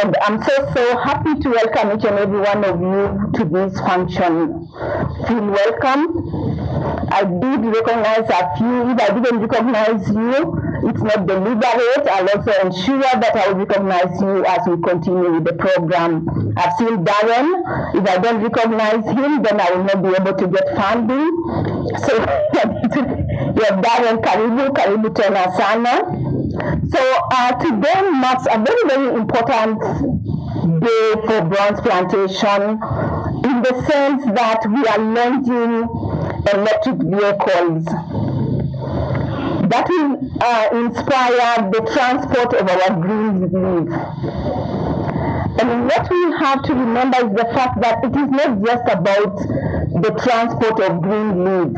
And I'm so happy to welcome each and every one of you to this function. Feel welcome. I did recognize a few. If I didn't recognize you, it's not deliberate. I'll also ensure that I will recognize you as we continue with the program. I've seen Darren. If I don't recognize him, then I will not be able to get funding. So you have Darren, karibu tena sana. So today marks a very important day for Bronze Plantation in the sense that we are launching electric vehicles that will inspire the transport of our green leaf. And what we have to remember is the fact that it is not just about the transport of green leaf.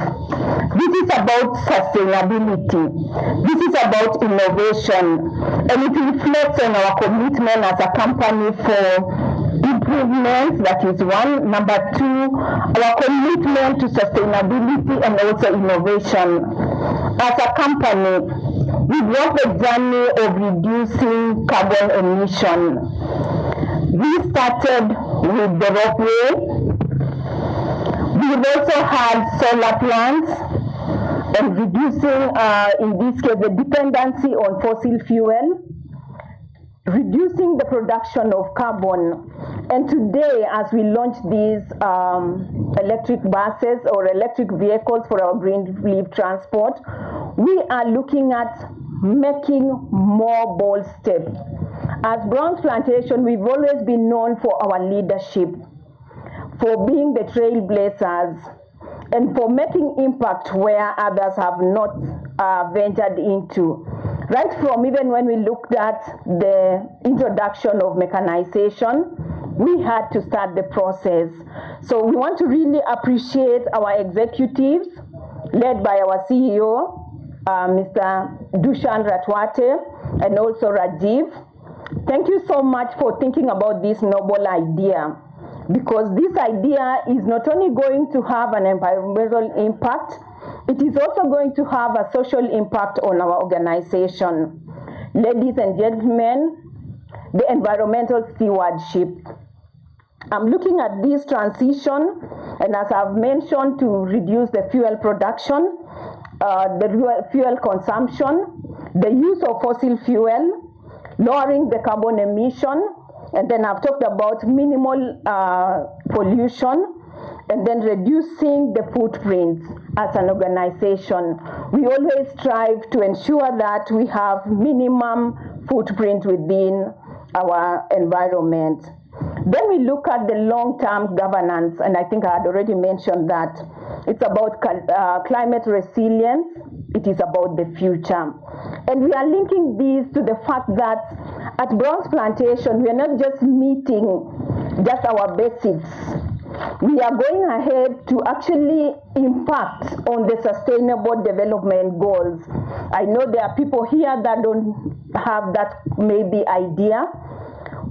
This is about sustainability. This is about innovation. And it reflects on our commitment as a company for improvements, that is one. Number two, our commitment to sustainability and also innovation. As a company, we walk the journey of reducing carbon emission. We started with the ropeway. We've also had solar plants and reducing, in this case, the dependency on fossil fuel, reducing the production of carbon. And today, as we launch these electric buses or electric vehicles for our green leaf transport, we are looking at making more bold steps. As Bronze Plantation, we've always been known for our leadership, for being the trailblazers, and for making impact where others have not ventured into. Right from even when we looked at the introduction of mechanization, we had to start the process. So we want to really appreciate our executives, led by our CEO, Mr. Dushan Ratwate, and also Rajiv. Thank you so much for thinking about this noble idea, because this idea is not only going to have an environmental impact, it is also going to have a social impact on our organization. Ladies and gentlemen, the environmental stewardship. I'm looking at this transition, and as I've mentioned, to reduce the fuel production, the fuel consumption, the use of fossil fuel, lowering the carbon emission, and then I've talked about minimal pollution, and then reducing the footprints as an organization. We always strive to ensure that we have minimum footprint within our environment. Then we look at the long-term governance, and I think I had already mentioned that. It's about climate resilience. It is about the future. And we are linking these to the fact that at Bronze Plantation, we are not just meeting just our basics. We are going ahead to actually impact on the sustainable development goals. I know there are people here that don't have that maybe idea.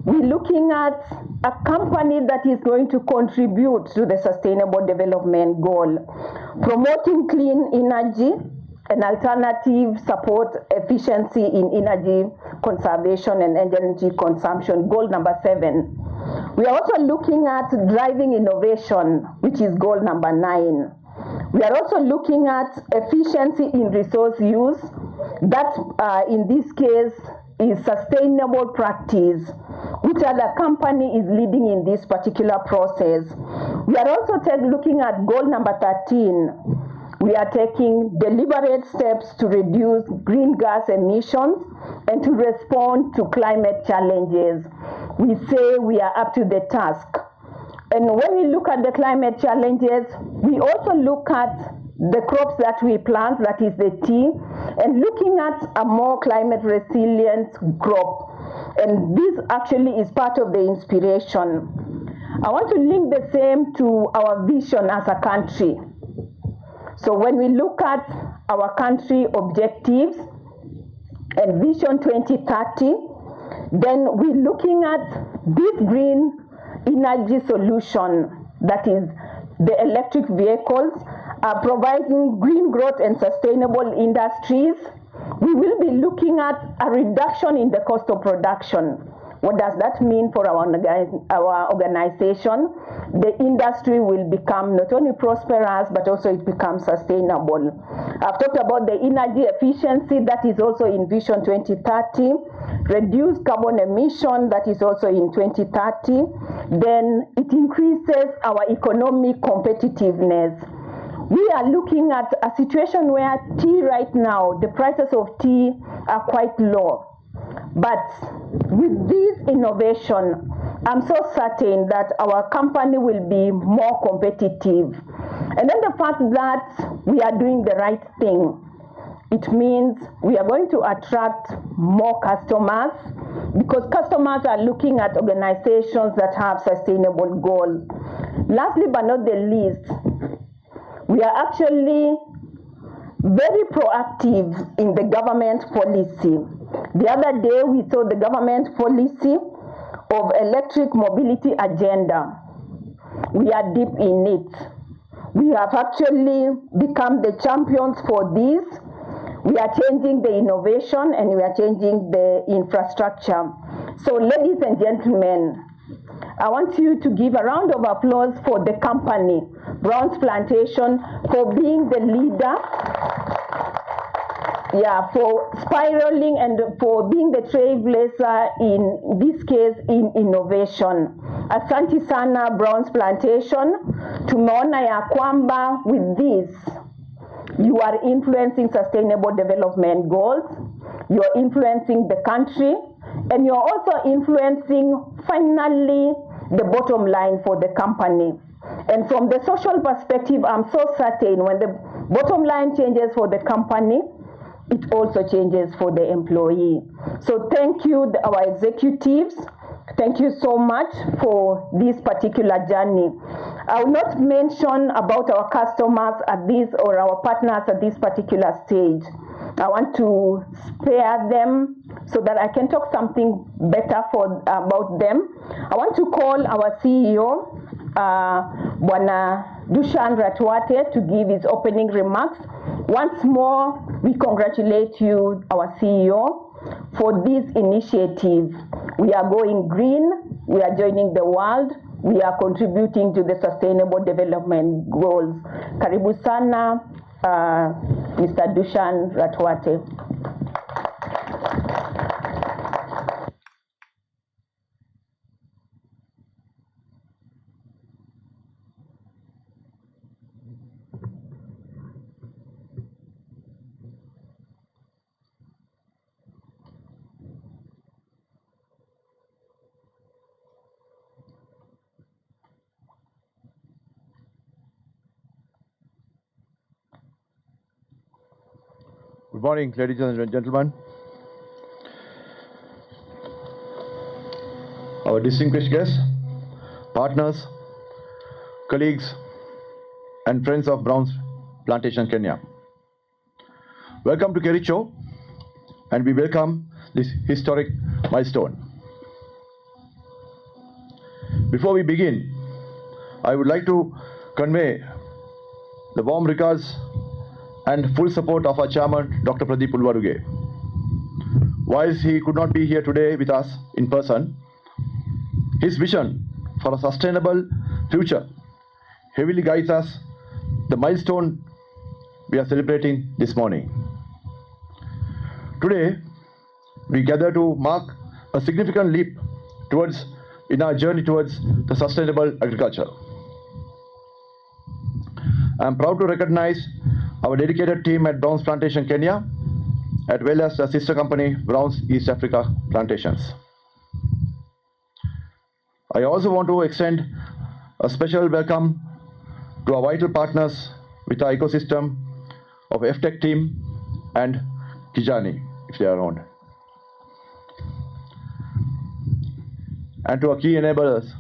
We're looking at a company that is going to contribute to the sustainable development goal, promoting clean energy and alternative support efficiency in energy conservation and energy consumption, goal number 7. We are also looking at driving innovation, which is goal number 9. We are also looking at efficiency in resource use. That, in this case, is sustainable practice, which other company is leading in this particular process. We are also looking at goal number 13. We are taking deliberate steps to reduce green gas emissions and to respond to climate challenges. We say we are up to the task. And when we look at the climate challenges, we also look at the crops that we plant, that is the tea, and looking at a more climate resilient crop. And this actually is part of the inspiration. I want to link the same to our vision as a country. So when we look at our country objectives and Vision 2030, then we're looking at this green energy solution, that is the electric vehicles, providing green growth and sustainable industries. We will be looking at a reduction in the cost of production. What does that mean for our organization? The industry will become not only prosperous, but also it becomes sustainable. I've talked about the energy efficiency, that is also in Vision 2030. Reduce carbon emission, that is also in 2030. Then it increases our economic competitiveness. We are looking at a situation where tea right now, the prices of tea are quite low. But with this innovation, I'm so certain that our company will be more competitive. And then the fact that we are doing the right thing, it means we are going to attract more customers, because customers are looking at organizations that have sustainable goals. Lastly but not the least, we are actually very proactive in the government policy. The other day we saw the government policy of electric mobility agenda. We are deep in it. We have actually become the champions for this. We are changing the innovation and we are changing the infrastructure. So ladies and gentlemen, I want you to give a round of applause for the company, Brown's Plantation, for being the leader, for spiraling and for being the trailblazer, in this case, in innovation. Asante sana Brown's Plantation. Tumeona ya kwamba with this, you are influencing sustainable development goals, you are influencing the country, and you are also influencing, finally, the bottom line for the company. And from the social perspective, I'm so certain when the bottom line changes for the company, it also changes for the employee. So thank you, our executives. Thank you so much for this particular journey. I will not mention about our customers at this, or our partners at this particular stage. I want to spare them so that I can talk something better about them. I want to call our CEO, Bwana Dushan Ratwate, to give his opening remarks. Once more, we congratulate you, our CEO, for this initiative. We are going green, we are joining the world, we are contributing to the sustainable development goals. Karibu sana, Mr. Dushan Ratwate. Good morning, ladies and gentlemen. Our distinguished guests, partners, colleagues, and friends of Brown's Plantation, Kenya. Welcome to Kericho, and we welcome this historic milestone. Before we begin, I would like to convey the warm regards and full support of our chairman, Dr. Pradeep Ulwaruge. Whilst he could not be here today with us in person, his vision for a sustainable future heavily guides us the milestone we are celebrating this morning. Today, we gather to mark a significant leap in our journey towards the sustainable agriculture. I am proud to recognize our dedicated team at Brown's Plantation, Kenya, as well as the sister company, Brown's East Africa Plantations. I also want to extend a special welcome to our vital partners with our ecosystem of FTech team and Kijani, if they are around. And to our key enablers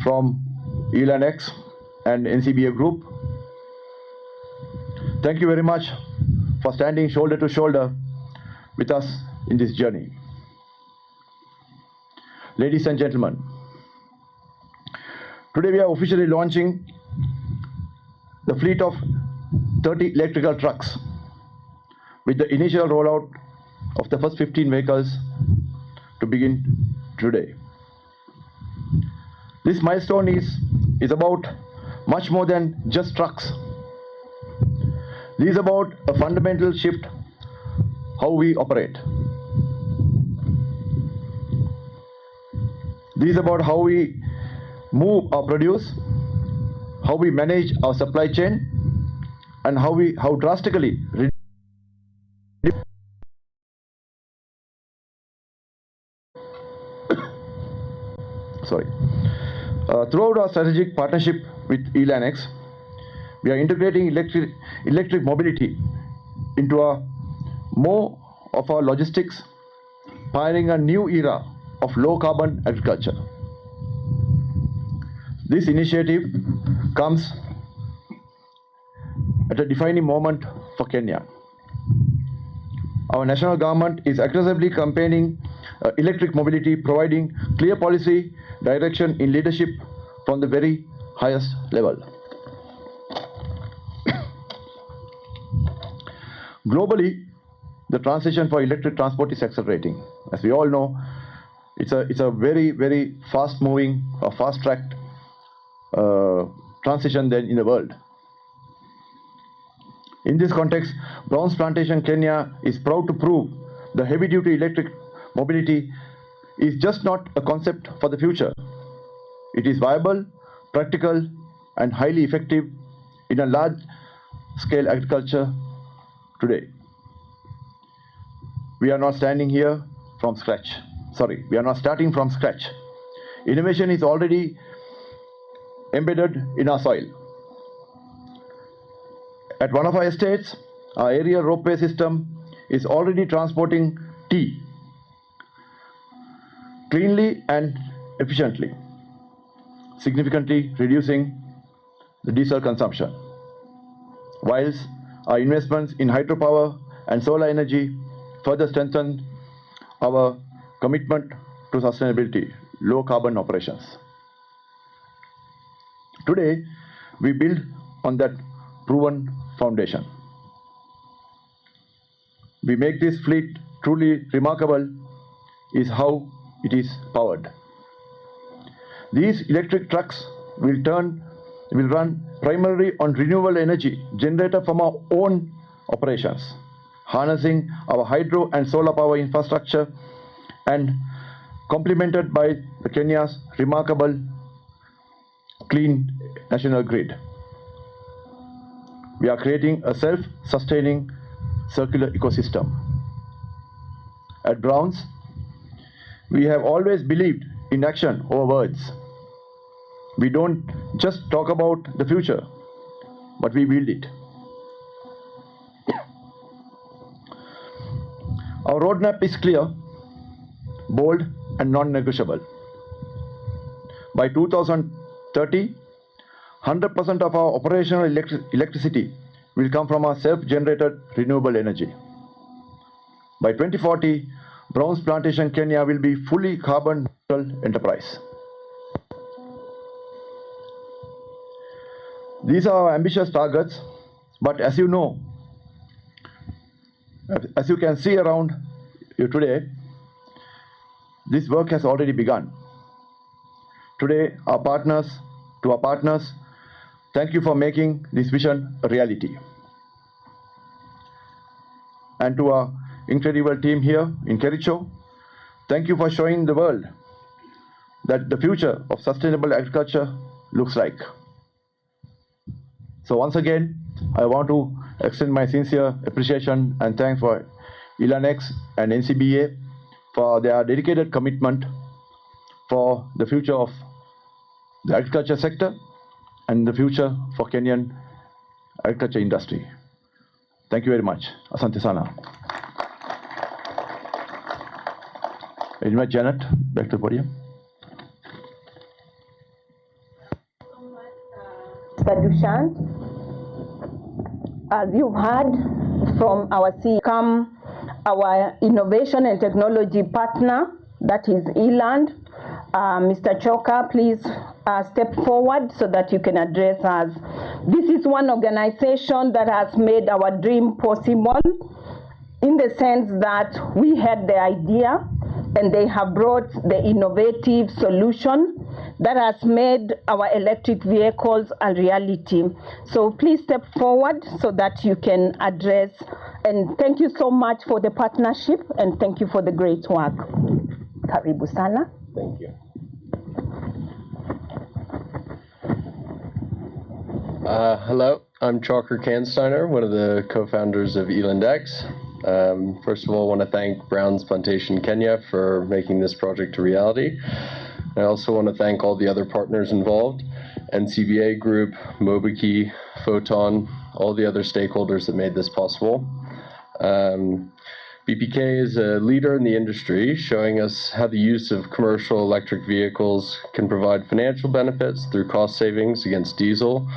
from ELANX and NCBA Group. Thank you very much for standing shoulder to shoulder with us in this journey. Ladies and gentlemen, today we are officially launching the fleet of 30 electrical trucks with the initial rollout of the first 15 vehicles to begin today. This milestone is about much more than just trucks. This is about a fundamental shift how we operate. This is about how we move or produce, how we manage our supply chain, and how drastically throughout our strategic partnership with Plantations, we are integrating electric mobility into more of our logistics, pioneering a new era of low carbon agriculture. This initiative comes at a defining moment for Kenya. Our national government is aggressively campaigning electric mobility, providing clear policy direction in leadership from the very highest level. Globally, the transition for electric transport is accelerating. As we all know, it's a very, very fast-moving, fast-tracked transition then in the world. In this context, Brown's Plantation Kenya is proud to prove the heavy-duty electric mobility is just not a concept for the future. It is viable, practical, and highly effective in a large-scale agriculture today. We are not standing here from scratch. We are not starting from scratch. Innovation is already embedded in our soil. At one of our estates, our aerial ropeway system is already transporting tea cleanly and efficiently, significantly reducing the diesel consumption. Whilst our investments in hydropower and solar energy further strengthen our commitment to sustainability, low carbon operations. Today, we build on that proven foundation. We make this fleet truly remarkable is how it is powered. These electric trucks will run primarily on renewable energy generated from our own operations, harnessing our hydro and solar power infrastructure and complemented by Kenya's remarkable clean national grid. We are creating a self-sustaining circular ecosystem. At Browns, we have always believed in action over words. We don't just talk about the future, but we build it. Our roadmap is clear, bold, and non-negotiable. By 2030, 100% of our operational electricity will come from our self-generated renewable energy. By 2040, Brown's Plantation Kenya will be fully carbon neutral enterprise. These are our ambitious targets, but as you know, as you can see around you today, this work has already begun. Today, to our partners, thank you for making this vision a reality. And to our incredible team here in Kericho, thank you for showing the world that the future of sustainable agriculture looks like. So once again, I want to extend my sincere appreciation and thanks for Plantations and NCBA for their dedicated commitment for the future of the agriculture sector and the future for Kenyan agriculture industry. Thank you very much. Asante sana. I invite Janet back to the podium. Mr. Dushyant, as you've heard from our CEO, our innovation and technology partner, that is Eland. Mr. Choka, please step forward so that you can address us. This is one organization that has made our dream possible in the sense that we had the idea, and they have brought the innovative solution that has made our electric vehicles a reality. So please step forward so that you can address, and thank you so much for the partnership, and thank you for the great work. Karibu sana. Thank you. Hello, I'm Chalker Cansteiner, one of the co-founders of Elandx. First of all, I want to thank Brown's Plantation Kenya for making this project a reality. I also want to thank all the other partners involved, NCBA Group, Mobikey, Photon, all the other stakeholders that made this possible. BPK is a leader in the industry, showing us how the use of commercial electric vehicles can provide financial benefits through cost savings against diesel,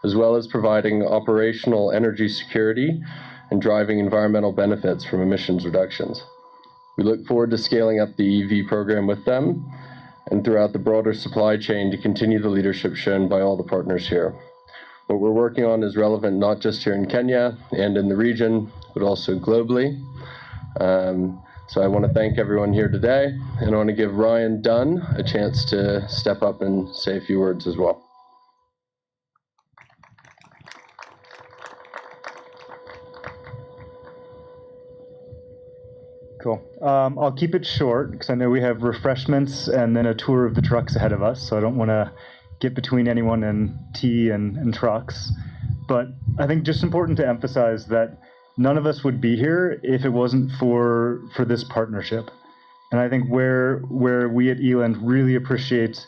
as well as providing operational energy security and driving environmental benefits from emissions reductions. We look forward to scaling up the EV program with them and throughout the broader supply chain to continue the leadership shown by all the partners here. What we're working on is relevant not just here in Kenya and in the region, but also globally. So I want to thank everyone here today, and I want to give Ryan Dunn a chance to step up and say a few words as well. Cool. I'll keep it short because I know we have refreshments and then a tour of the trucks ahead of us, so I don't want to get between anyone and tea and trucks. But I think just important to emphasize that none of us would be here if it wasn't for this partnership. And I think where we at Eland really appreciate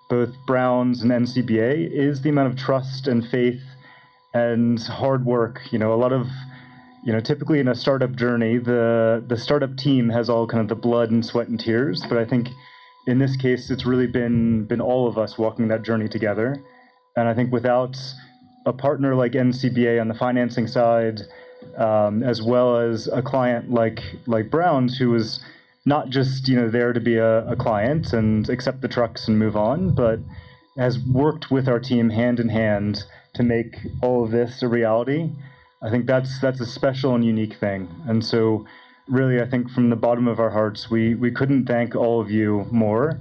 both Brown's and NCBA is the amount of trust and faith and hard work. A lot of, typically in a startup journey, the startup team has all kind of the blood and sweat and tears. But I think in this case, it's really been all of us walking that journey together. And I think without a partner like NCBA on the financing side, as well as a client like Brown's, who was not just there to be a client and accept the trucks and move on, but has worked with our team hand in hand to make all of this a reality. I think that's a special and unique thing. And so really, I think from the bottom of our hearts, we couldn't thank all of you more.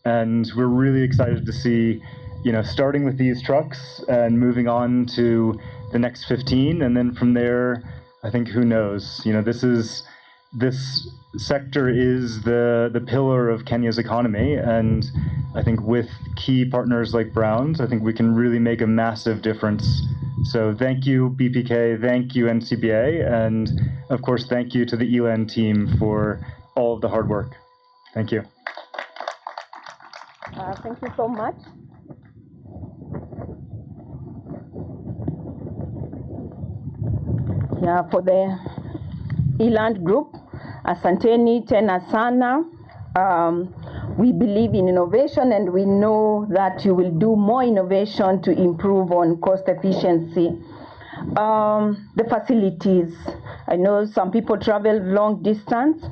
And we're really excited to see, starting with these trucks and moving on to the next 15. And then from there, I think who knows, this sector is the pillar of Kenya's economy. And I think with key partners like Brown's, I think we can really make a massive difference. So thank you, BPK, thank you, NCBA, and of course, thank you to the Eland team for all of the hard work. Thank you. Thank you so much. Yeah, for the Eland Group, Asanteni tena sana. We believe in innovation, and we know that you will do more innovation to improve on cost efficiency. The facilities, I know some people travel long distance.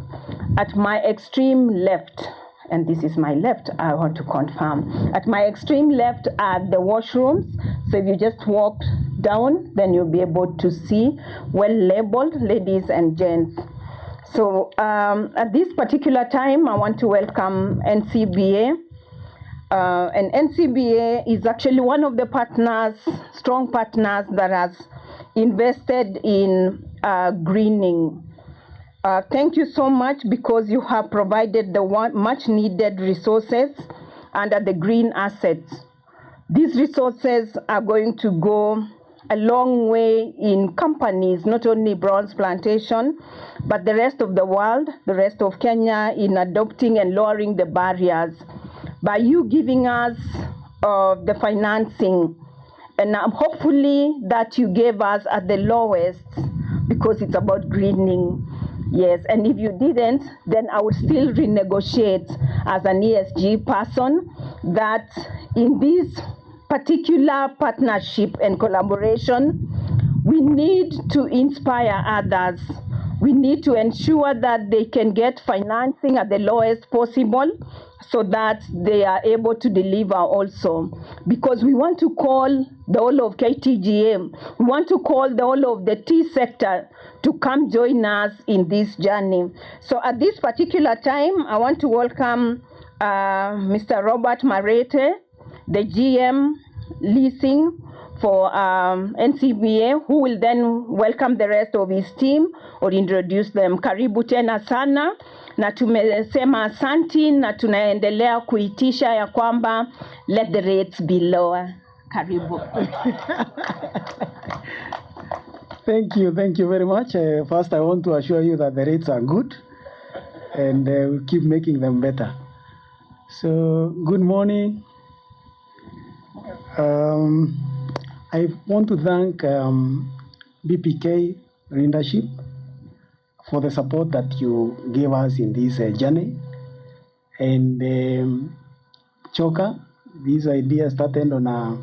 At my extreme left, and this is my left, I want to confirm. At my extreme left are the washrooms. So if you just walk down, then you'll be able to see, well labeled, ladies and gents. So at this particular time, I want to welcome NCBA. And NCBA is actually one of the partners, strong partners, that has invested in greening. Thank you so much, because you have provided the much needed resources under the green assets. These resources are going to go a long way in companies, not only Brown's Plantation, but the rest of the world, the rest of Kenya, in adopting and lowering the barriers. By you giving us the financing, and hopefully that you gave us at the lowest, because it's about greening. Yes, and if you didn't, then I would still renegotiate as an ESG person that in this particular partnership and collaboration, we need to inspire others. We need to ensure that they can get financing at the lowest possible so that they are able to deliver also. Because we want to call the whole of KTGM, we want to call the whole of the tea sector to come join us in this journey. So at this particular time, I want to welcome Mr. Robert Marete, the GM leasing for NCBA, who will then welcome the rest of his team or introduce them. Karibu tena sana, na tumesema asanti na tunaendelea kuitisha ya kwamba let the rates be lower. Karibu. Thank you very much. First, I want to assure you that the rates are good and we'll keep making them better. So, good morning. I want to thank BPK leadership for the support that you gave us in this journey. And Choka, this idea started on a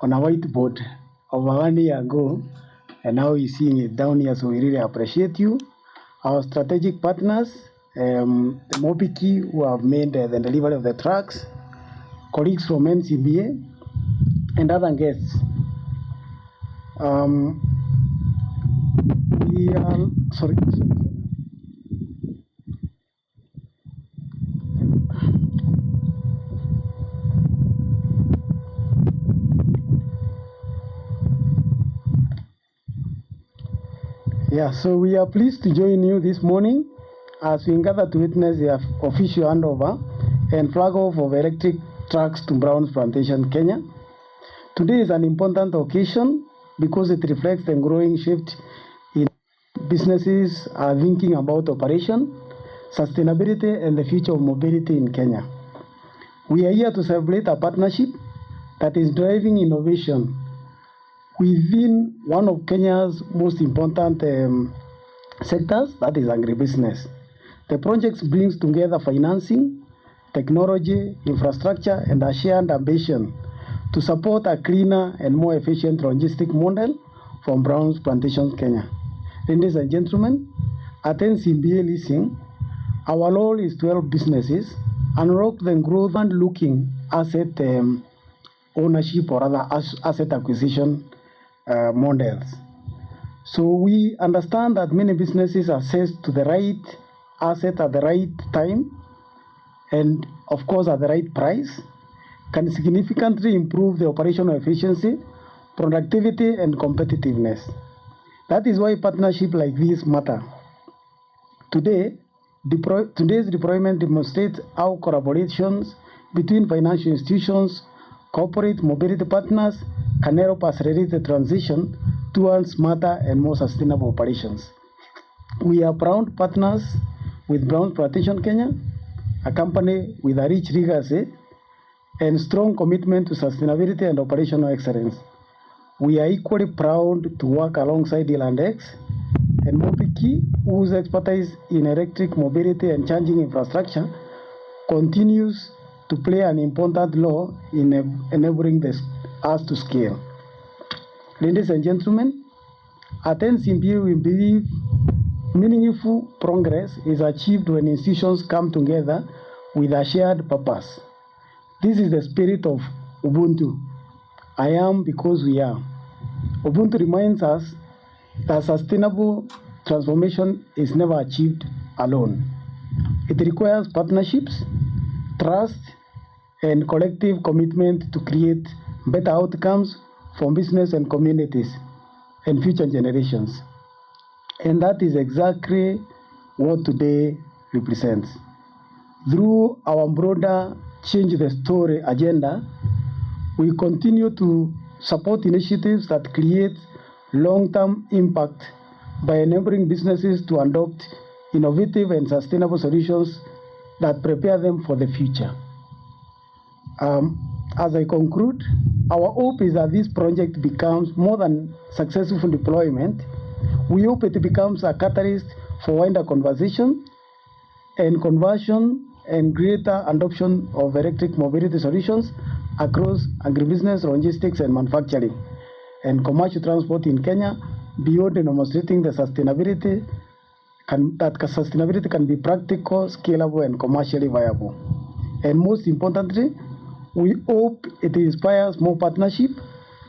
whiteboard over 1 year ago, and now you're seeing it down here, so we really appreciate you. Our strategic partners, Mobiki, who have made the delivery of the trucks, colleagues from NCBA, and other guests. We are, sorry. Yeah, so we are pleased to join you this morning as we gather to witness the official handover and flag off of electric trucks to Brown's Plantation, Kenya. Today is an important occasion because it reflects the growing shift in businesses are thinking about operation, sustainability, and the future of mobility in Kenya. We are here to celebrate a partnership that is driving innovation within one of Kenya's most important sectors, that is agribusiness. The project brings together financing, technology, infrastructure, and a shared ambition to support a cleaner and more efficient logistic model from Brown's Plantations, Kenya. Ladies and gentlemen, at NCBA Leasing, our role is to help businesses unlock the growth and looking asset ownership or other asset acquisition models. So we understand that many businesses access to the right asset at the right time and of course at the right price can significantly improve the operational efficiency, productivity, and competitiveness. That is why partnerships like this matter. Today's deployment demonstrates how collaborations between financial institutions, corporate mobility partners can help accelerate the transition towards smarter and more sustainable operations. We are proud partners with Brown Plantation Kenya, a company with a rich legacy and strong commitment to sustainability and operational excellence. We are equally proud to work alongside Elandex and Mobiki, whose expertise in electric mobility and charging infrastructure continues to play an important role in enabling us to scale. Ladies and gentlemen, at NCBA, we believe meaningful progress is achieved when institutions come together with a shared purpose. This is the spirit of Ubuntu. I am because we are. Ubuntu reminds us that sustainable transformation is never achieved alone. It requires partnerships, trust, and collective commitment to create better outcomes for business and communities and future generations. And that is exactly what today represents. Through our broader Change the Story agenda, we continue to support initiatives that create long-term impact by enabling businesses to adopt innovative and sustainable solutions that prepare them for the future. As I conclude, our hope is that this project becomes more than successful deployment. We hope it becomes a catalyst for wider conversation and conversion and greater adoption of electric mobility solutions across agribusiness, logistics, and manufacturing, and commercial transport in Kenya, beyond demonstrating the sustainability can be practical, scalable, and commercially viable. And most importantly, we hope it inspires more partnership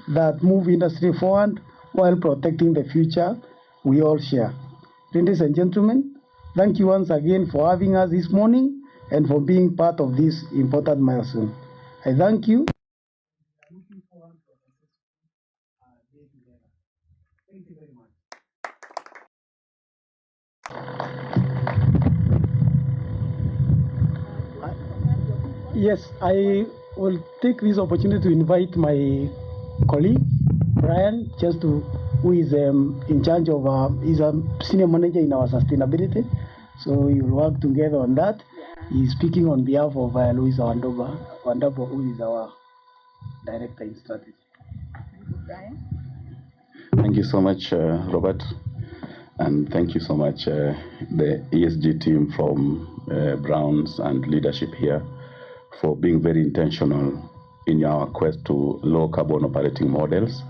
that move industry forward while protecting the future we all share. Ladies and gentlemen, thank you once again for having us this morning and for being part of this important milestone. I thank you. Looking forward to a successful day together. Thank you very much. Yes, I will take this opportunity to invite my colleague, Brian, who is in charge of, he's a senior manager in our sustainability. So we will work together on that. He's speaking on behalf of Louisa Wandabo, who is our director in strategy. Brian? Thank you so much, Robert. And thank you so much, the ESG team from Browns and leadership here for being very intentional in our quest to low carbon operating models,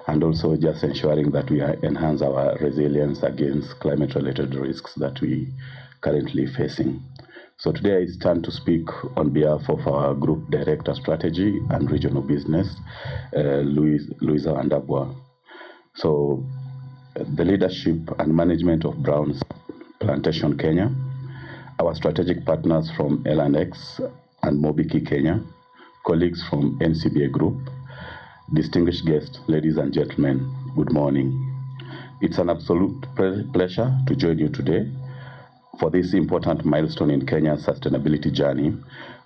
and also just ensuring that we enhance our resilience against climate related risks that we currently facing. So today I stand to speak on behalf of our Group Director Strategy and Regional Business, Louisa Wandabo. So the leadership and management of Brown's Plantation Kenya, our strategic partners from L&X and Mobiki Kenya, colleagues from NCBA Group, distinguished guests, ladies and gentlemen, good morning. It's an absolute pleasure to join you today for this important milestone in Kenya's sustainability journey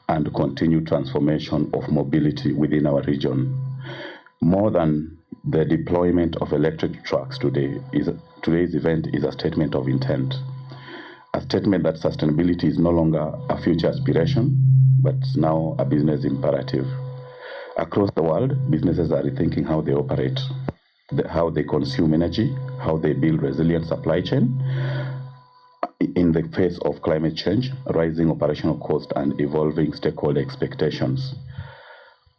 and continued transformation of mobility within our region. More than the deployment of electric trucks today's event is a statement of intent. A statement that sustainability is no longer a future aspiration, but now a business imperative. Across the world, businesses are rethinking how they operate, how they consume energy, how they build resilient supply chain in the face of climate change, rising operational costs, and evolving stakeholder expectations.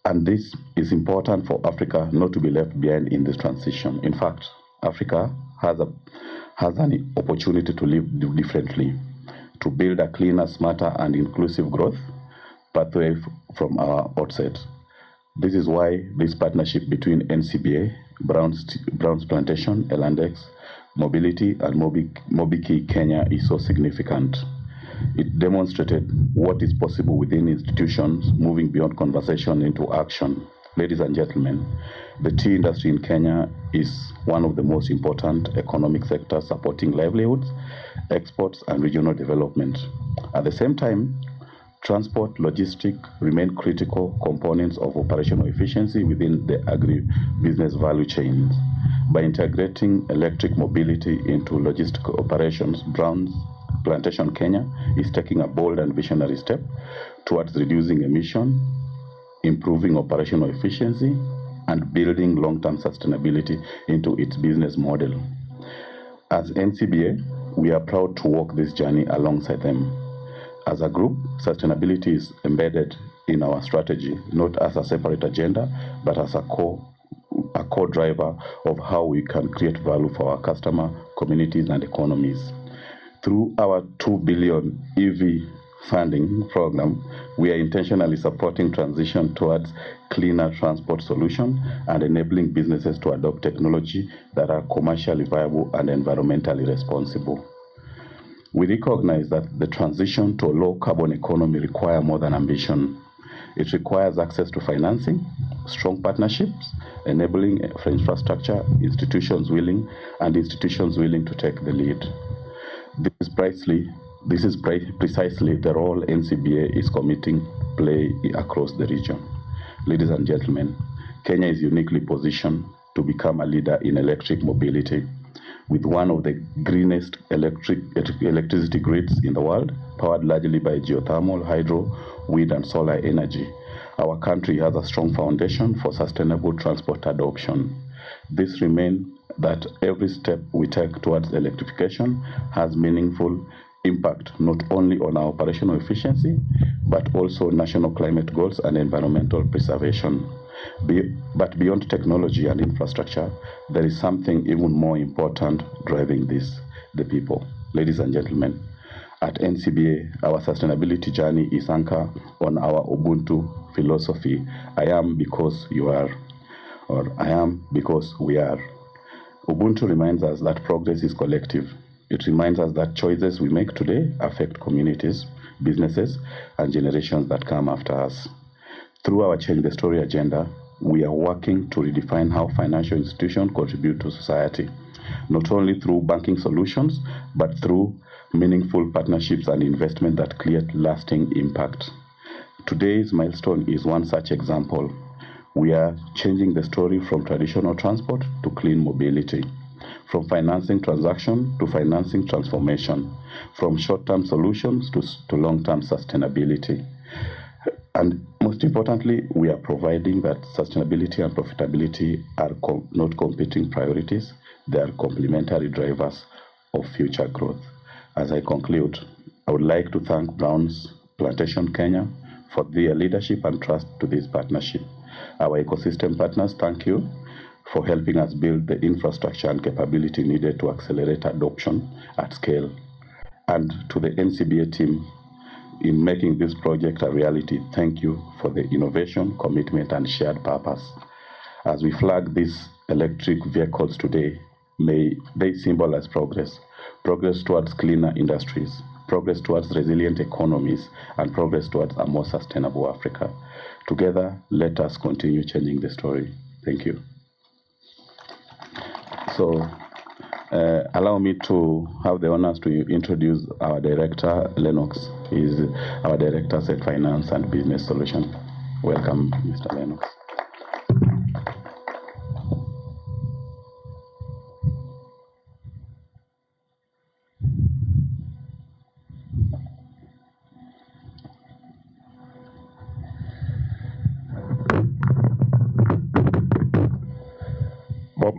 And this is important for Africa not to be left behind in this transition. In fact, Africa has an opportunity to live differently, to build a cleaner, smarter, and inclusive growth pathway from our outset. This is why this partnership between NCBA, Brown's Plantation, L&X, Mobility, and Mobiki Kenya is so significant. It demonstrated what is possible within institutions, moving beyond conversation into action. Ladies and gentlemen, the tea industry in Kenya is one of the most important economic sectors supporting livelihoods, exports, and regional development. At the same time, transport, logistics remain critical components of operational efficiency within the agri-business value chains. By integrating electric mobility into logistical operations, Brown's Plantation Kenya is taking a bold and visionary step towards reducing emission, improving operational efficiency, and building long-term sustainability into its business model. As NCBA, we are proud to walk this journey alongside them. As a group, sustainability is embedded in our strategy, not as a separate agenda, but as a core driver of how we can create value for our customer, communities, and economies. Through our 2 billion EV funding program, we are intentionally supporting transition towards cleaner transport solutions and enabling businesses to adopt technology that are commercially viable and environmentally responsible. We recognize that the transition to a low-carbon economy requires more than ambition. It requires access to financing, strong partnerships, enabling infrastructure, institutions willing to take the lead. This is precisely the role NCBA is committing play across the region. Ladies and gentlemen, Kenya is uniquely positioned to become a leader in electric mobility, with one of the greenest electricity grids in the world, powered largely by geothermal, hydro, wind, and solar energy. Our country has a strong foundation for sustainable transport adoption. This remains that every step we take towards electrification has meaningful impact not only on our operational efficiency, but also national climate goals and environmental preservation. But beyond technology and infrastructure, there is something even more important driving this, the people. Ladies and gentlemen, at NCBA, our sustainability journey is anchored on our Ubuntu philosophy. I am because you are, or I am because we are. Ubuntu reminds us that progress is collective. It reminds us that choices we make today affect communities, businesses, and generations that come after us. Through our Change the Story agenda, we are working to redefine how financial institutions contribute to society, not only through banking solutions, but through meaningful partnerships and investment that create lasting impact. Today's milestone is one such example. We are changing the story from traditional transport to clean mobility, from financing transaction to financing transformation, from short-term solutions to long-term sustainability. And most importantly, we are providing that sustainability and profitability are not competing priorities, they are complementary drivers of future growth. As I conclude, I would like to thank Brown's Plantation Kenya for their leadership and trust to this partnership. Our ecosystem partners, thank you for helping us build the infrastructure and capability needed to accelerate adoption at scale. And to the NCBA team, in making this project a reality, thank you for the innovation, commitment, and shared purpose. As we flag these electric vehicles today, may they symbolize progress towards cleaner industries, progress towards resilient economies, and progress towards a more sustainable Africa. Together, let us continue changing the story. Thank you. So, allow me to have the honors to introduce our director, Lennox. He is our director, Asset Finance and Business Solution. Welcome, Mr. Lennox.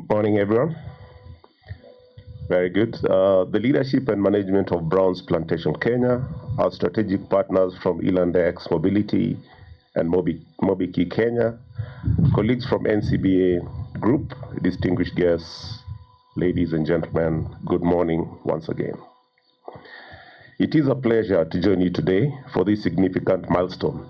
Morning, everyone. Very good. The leadership and management of Brown's Plantation Kenya, our strategic partners from Elandex Mobility and Mobiki Kenya, colleagues from NCBA Group, distinguished guests, ladies and gentlemen, good morning once again. It is a pleasure to join you today for this significant milestone,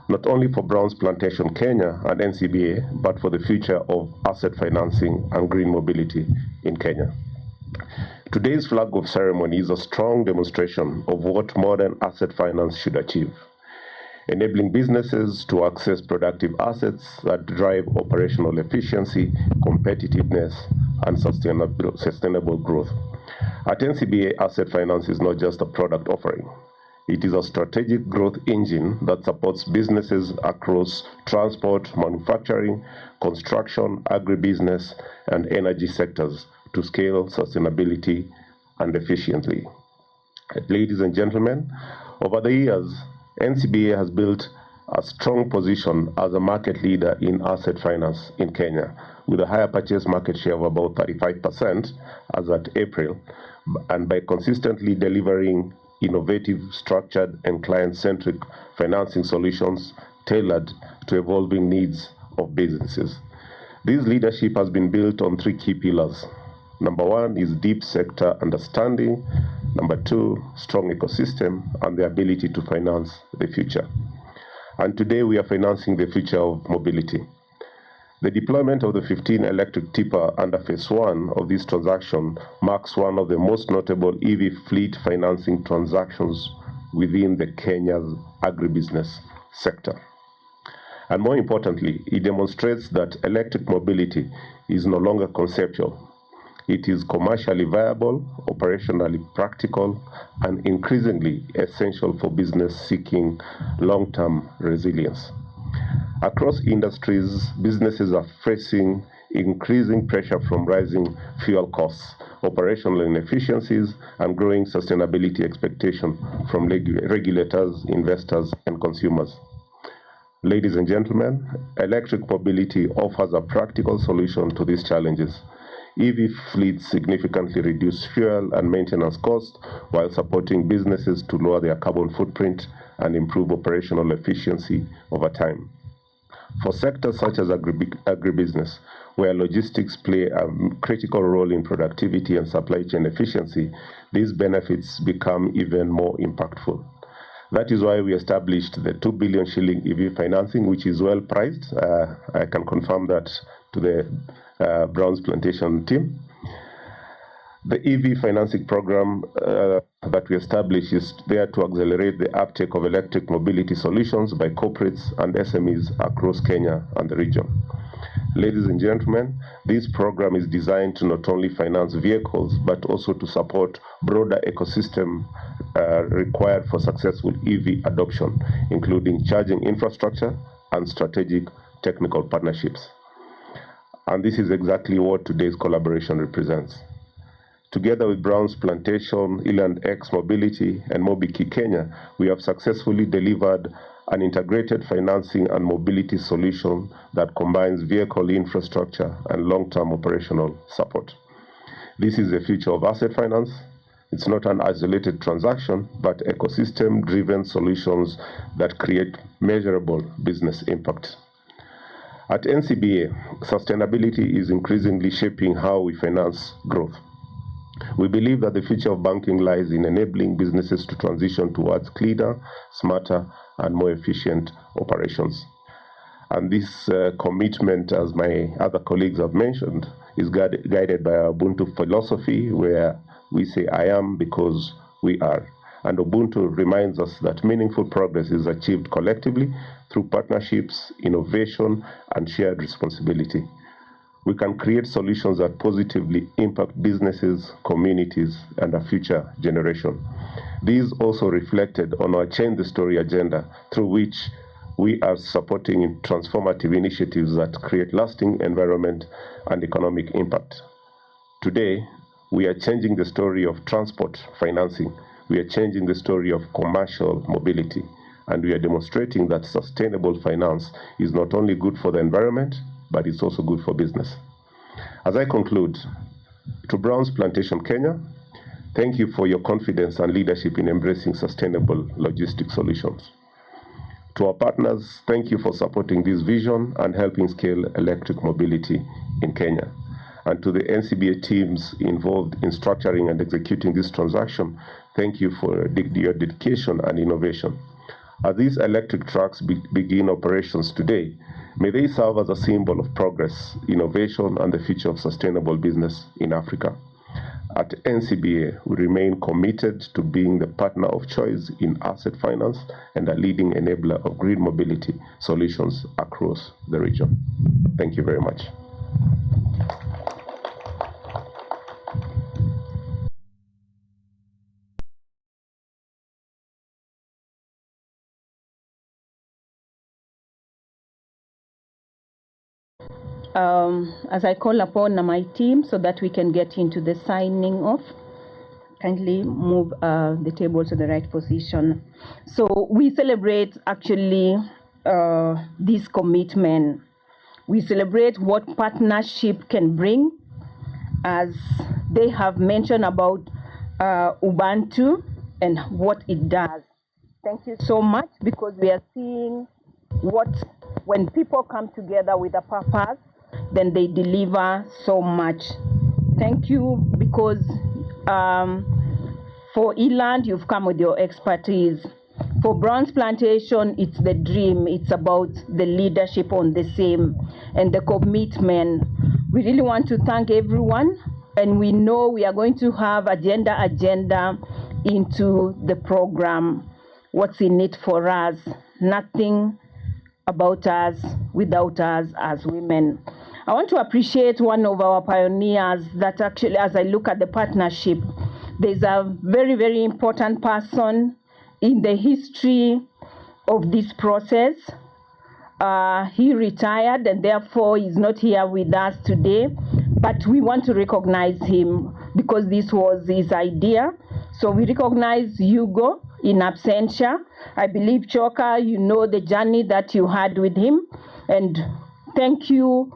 not only for Brown's Plantation Kenya and NCBA, but for the future of asset financing and green mobility in Kenya. Today's flag-off ceremony is a strong demonstration of what modern asset finance should achieve, enabling businesses to access productive assets that drive operational efficiency, competitiveness, and sustainable growth. At NCBA, asset finance is not just a product offering. It is a strategic growth engine that supports businesses across transport, manufacturing, construction, agribusiness, and energy sectors to scale sustainability and efficiently. Ladies and gentlemen, over the years, NCBA has built a strong position as a market leader in asset finance in Kenya, with a higher purchase market share of about 35% as at April, and by consistently delivering innovative, structured, and client-centric financing solutions tailored to evolving needs of businesses. This leadership has been built on three key pillars. Number one is deep sector understanding. Number two, strong ecosystem and the ability to finance the future. And today we are financing the future of mobility. The deployment of the 15 electric tipper under phase one of this transaction marks one of the most notable EV fleet financing transactions within the Kenya's agribusiness sector. And more importantly, it demonstrates that electric mobility is no longer conceptual. It is commercially viable, operationally practical, and increasingly essential for business seeking long-term resilience. Across industries, businesses are facing increasing pressure from rising fuel costs, operational inefficiencies, and growing sustainability expectations from regulators, investors, and consumers. Ladies and gentlemen, electric mobility offers a practical solution to these challenges. EV fleets significantly reduce fuel and maintenance costs while supporting businesses to lower their carbon footprint and improve operational efficiency over time. For sectors such as agribusiness, where logistics play a critical role in productivity and supply chain efficiency, these benefits become even more impactful. That is why we established the 2 billion shilling EV financing, which is well priced. I can confirm that to the Brown's Plantation team. The EV financing program that we established is there to accelerate the uptake of electric mobility solutions by corporates and SMEs across Kenya and the region. Ladies and gentlemen, this program is designed to not only finance vehicles, but also to support broader ecosystem required for successful EV adoption, including charging infrastructure and strategic technical partnerships. And this is exactly what today's collaboration represents. Together with Brown's Plantation, Eland X Mobility, and MobiKey Kenya, we have successfully delivered an integrated financing and mobility solution that combines vehicle infrastructure and long-term operational support. This is the future of asset finance. It's not an isolated transaction, but ecosystem-driven solutions that create measurable business impact. At NCBA, sustainability is increasingly shaping how we finance growth. We believe that the future of banking lies in enabling businesses to transition towards cleaner, smarter, and more efficient operations. And this commitment, as my other colleagues have mentioned, is guided by our Ubuntu philosophy, where we say, I am because we are. And Ubuntu reminds us that meaningful progress is achieved collectively through partnerships, innovation, and shared responsibility. We can create solutions that positively impact businesses, communities, and a future generation. These also reflected on our Change the Story agenda, through which we are supporting transformative initiatives that create lasting environment and economic impact. Today, we are changing the story of transport financing. We are changing the story of commercial mobility. And we are demonstrating that sustainable finance is not only good for the environment, but it's also good for business. As I conclude, to Brown's Plantation Kenya, thank you for your confidence and leadership in embracing sustainable logistic solutions. To our partners, thank you for supporting this vision and helping scale electric mobility in Kenya. And to the NCBA teams involved in structuring and executing this transaction, thank you for your dedication and innovation. As these electric trucks begin operations today, may they serve as a symbol of progress, innovation, and the future of sustainable business in Africa. At NCBA, we remain committed to being the partner of choice in asset finance and a leading enabler of green mobility solutions across the region. Thank you very much. As I call upon my team so that we can get into the signing off, kindly move the table to the right position. So we celebrate actually this commitment. We celebrate what partnership can bring, as they have mentioned about Ubuntu and what it does. Thank you so much, because we are seeing what, when people come together with a purpose, then they deliver so much. Thank you, because for Eland, you've come with your expertise. For Brown's Plantation, it's the dream. It's about the leadership on the same and the commitment. We really want to thank everyone, and we know we are going to have agenda into the program. What's in it for us? Nothing about us without us as women. I want to appreciate one of our pioneers that actually, as I look at the partnership, there's a very, very important person in the history of this process. He retired and therefore is not here with us today, but we want to recognize him because this was his idea. So we recognize Hugo in absentia. I believe, Choka, you know the journey that you had with him, and thank you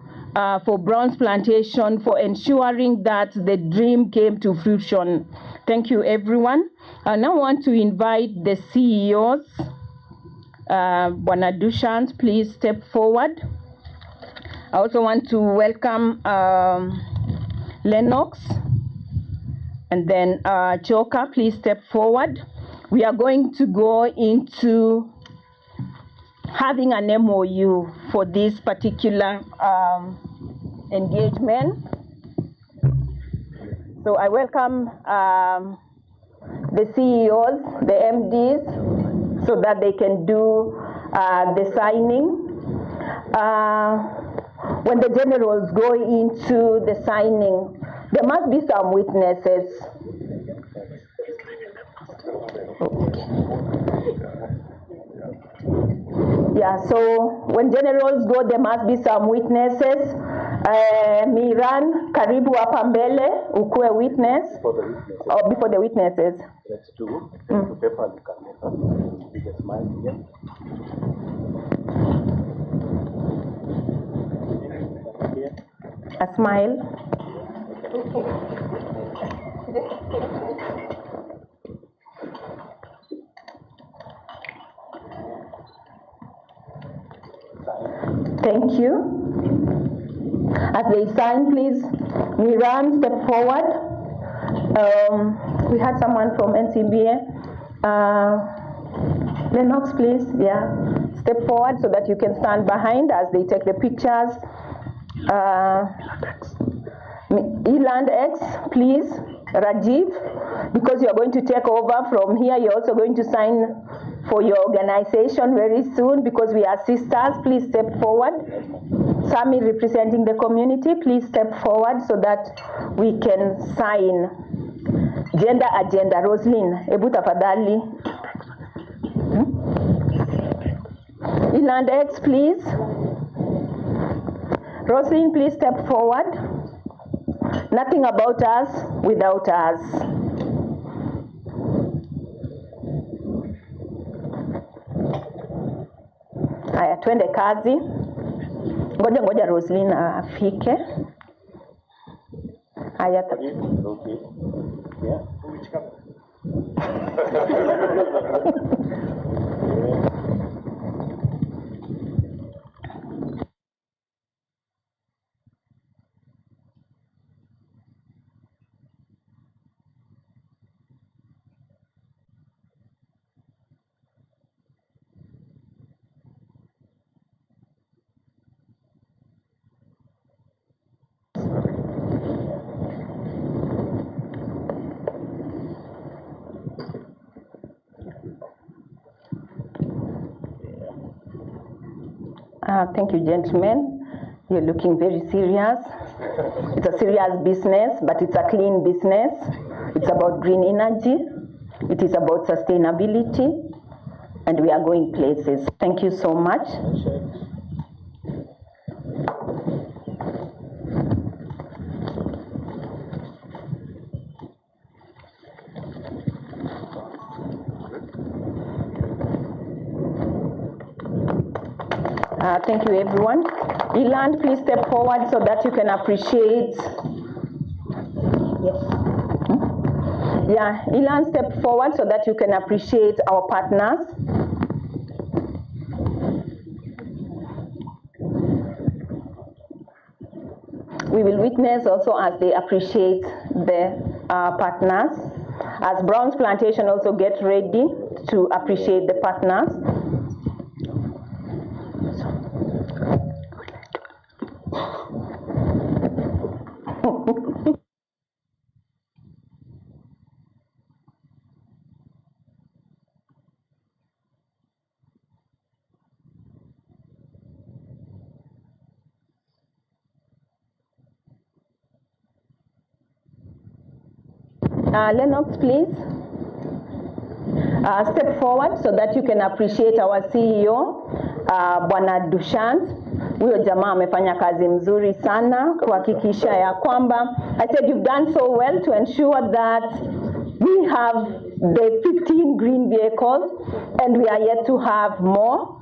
for Brown's Plantation for ensuring that the dream came to fruition. Thank you, everyone. I now want to invite the CEOs. Bwana Dushant, please step forward. I also want to welcome Lennox, and then Choka, please step forward. We are going to go into having an MOU for this particular engagement. So I welcome the CEOs, the MDs, so that they can do the signing. When the generals go into the signing, there must be some witnesses. Yeah, so when generals go, there must be some witnesses. Miran, karibu hapa mbele, ukuwe witness. Before the witnesses. Let's do. Paper and camera. Big smile here. A smile. Thank you. As they sign, please, Miran, step forward. We had someone from NCBA. Lennox, please, yeah. Step forward so that you can stand behind as they take the picters. Eland X, please, Rajiv, because you're going to take over from here, you're also going to sign for your organization very soon because we are sisters. Please step forward. Sami, representing the community, please step forward so that we can sign. Gender agenda, Roslyn, ebu tafadhali. Eland X, please. Roslyn, please step forward. Nothing about us without us. Haya, twende kazi. Ngoja Roslyn afike. Haya. Okay. Yeah. Which camera? Thank you, gentlemen. You're looking very serious. It's a serious business, but it's a clean business. It's about green energy. It is about sustainability, and we are going places. Thank you so much. Thank you, everyone. Eland, please step forward so that you can appreciate. Yes. Yeah, Eland, step forward so that you can appreciate our partners. We will witness also as they appreciate the partners. As Brown's Plantation also get ready to appreciate the partners. Lennox, please. Step forward so that you can appreciate our CEO, Bwana Dushant. Huyo jamaa amefanya kazi mzuri sana kuhakikisha ya kwamba, I said you've done so well to ensure that we have the 15 green vehicles and we are yet to have more.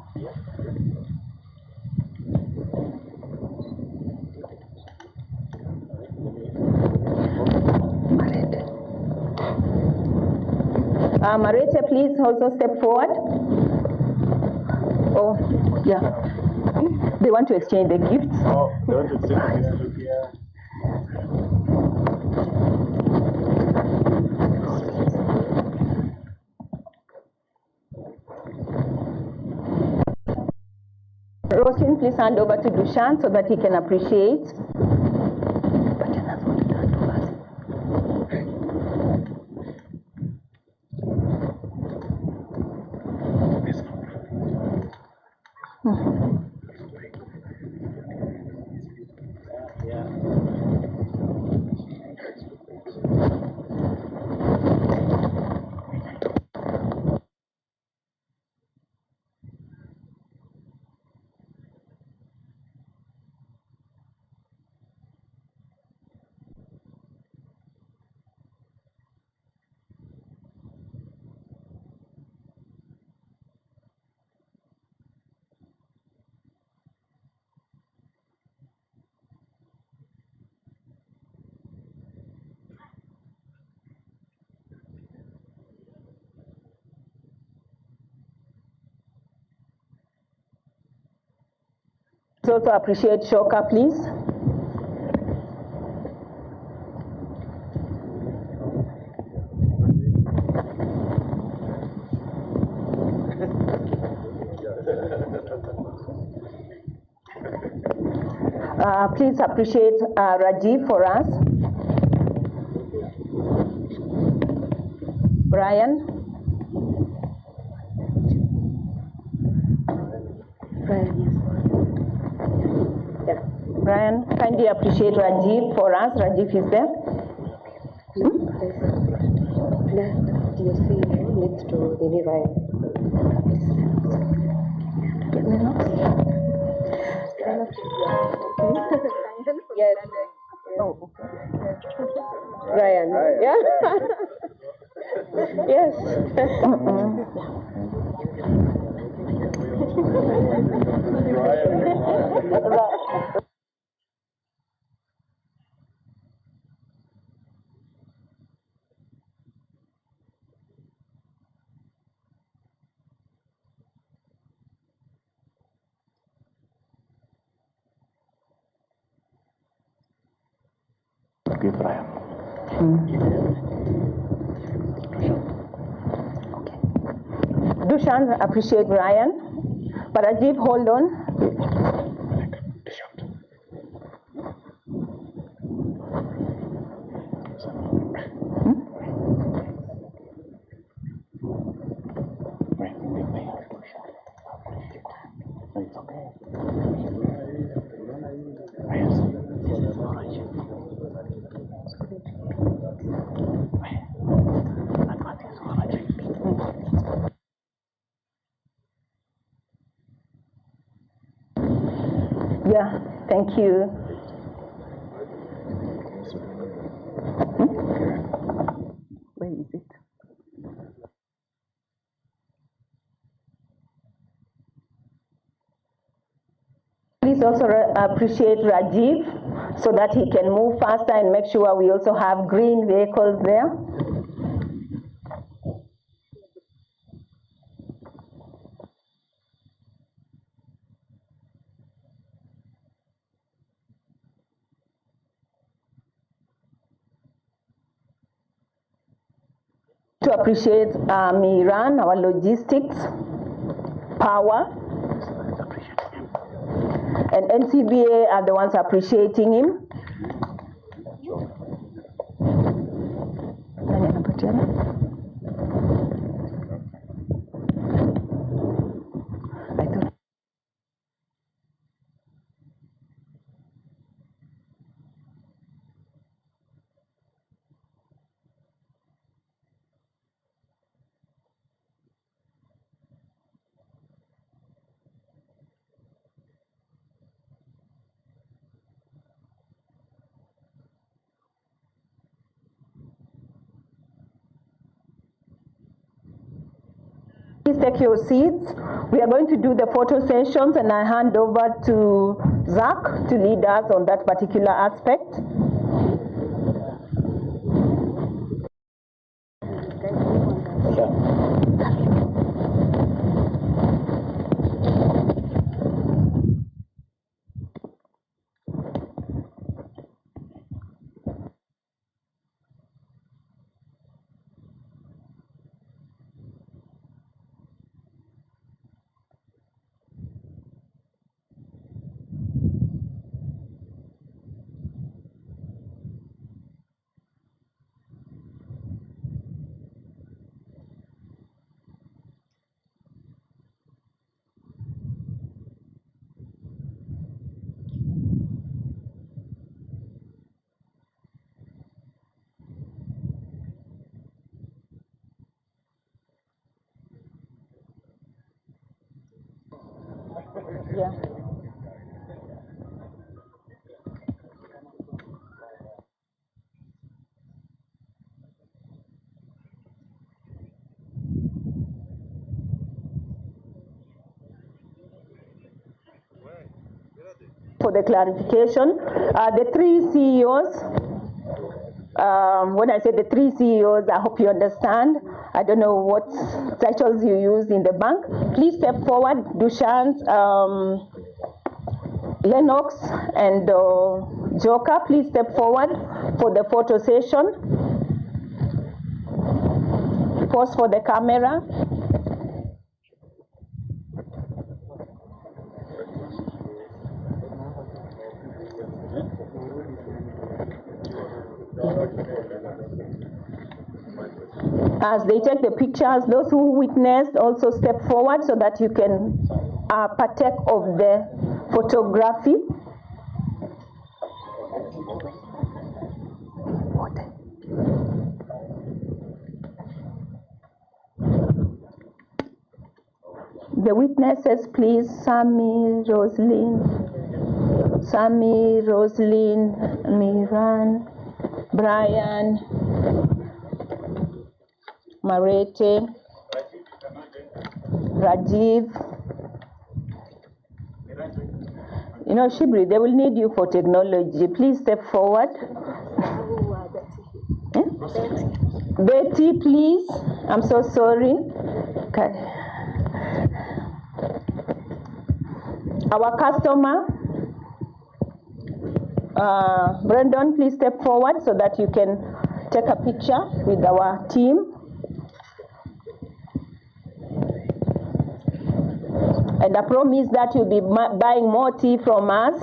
Marete, please also step forward. Oh, yeah. They want to exchange the gifts. Oh, they want to exchange the gifts. Yeah. Roslyn, please hand over to Dushan so that he can appreciate. Also appreciate Shoka, please. Please appreciate Rajiv for us. Brian. Yeah. Brian, kindly appreciate Rajiv for us. Rajiv is there. Next to Nini Ryan. Yes. Oh. Ryan. Yeah. Yes. Okay, Brian. Dushan, appreciate Brian. But Rajiv, hold on. Yeah, thank you. Where is it? Please also appreciate Rajiv so that he can move faster and make sure we also have green vehicles there. To appreciate Miran, our logistics, power, and NCBA are the ones appreciating him. Please take your seats. We are going to do the photo sessions and I hand over to Zach to lead us on that particular aspect. Yeah. For the clarification, the three CEOs, when I say the three CEOs, I hope you understand. I don't know what titles you use in the bank. Please step forward. Dushan, Lennox, and Joker, please step forward for the photo session. Pose for the camera. As they take the pictures, those who witnessed also step forward so that you can partake of the photography. The witnesses, please, Sammy, Roslyn, Miran, Brian, Marete, Rajiv. You know, Shibri, they will need you for technology. Please step forward. Betty, please. I'm so sorry. Okay. Our customer, Brandon, please step forward so that you can take a picture with our team. And I promise that you'll be buying more tea from us.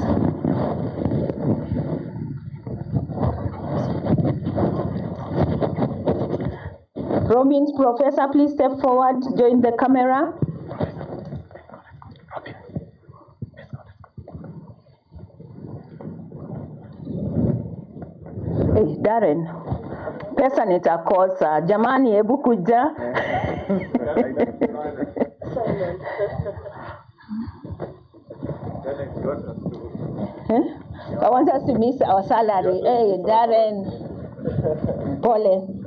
Robin's professor, please step forward, join the camera. Hey, Darren, pesa nitakosa. Jamani, hebu kuja. I want us to miss our salary. Hey, Darren, Pole.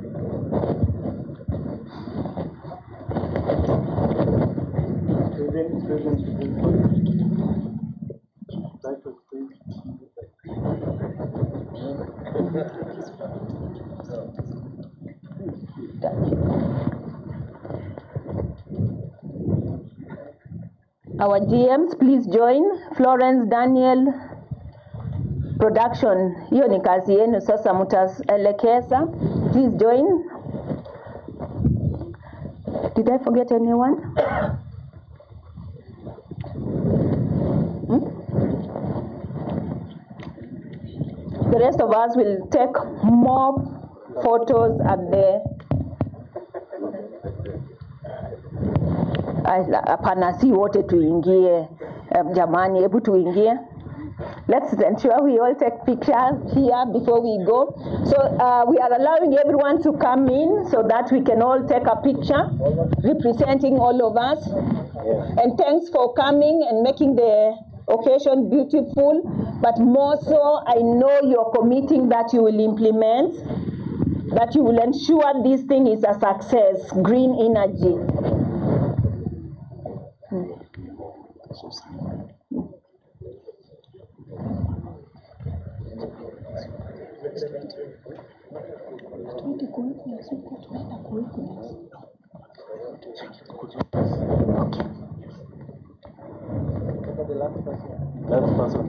Our GMs, please join. Florence, Daniel, production. Hiyo ni kazi yenu sasa, mutaelekeza. Please join. Did I forget anyone? The rest of us will take more photos at the hapana, si wote tuingie. Jamani, hebu tuingie. Let's ensure we all take pictures here before we go. So we are allowing everyone to come in so that we can all take a picture representing all of us. And thanks for coming and making the occasion beautiful. But more so, I know you're committing that you will implement, that you will ensure this thing is a success, green energy. Last person.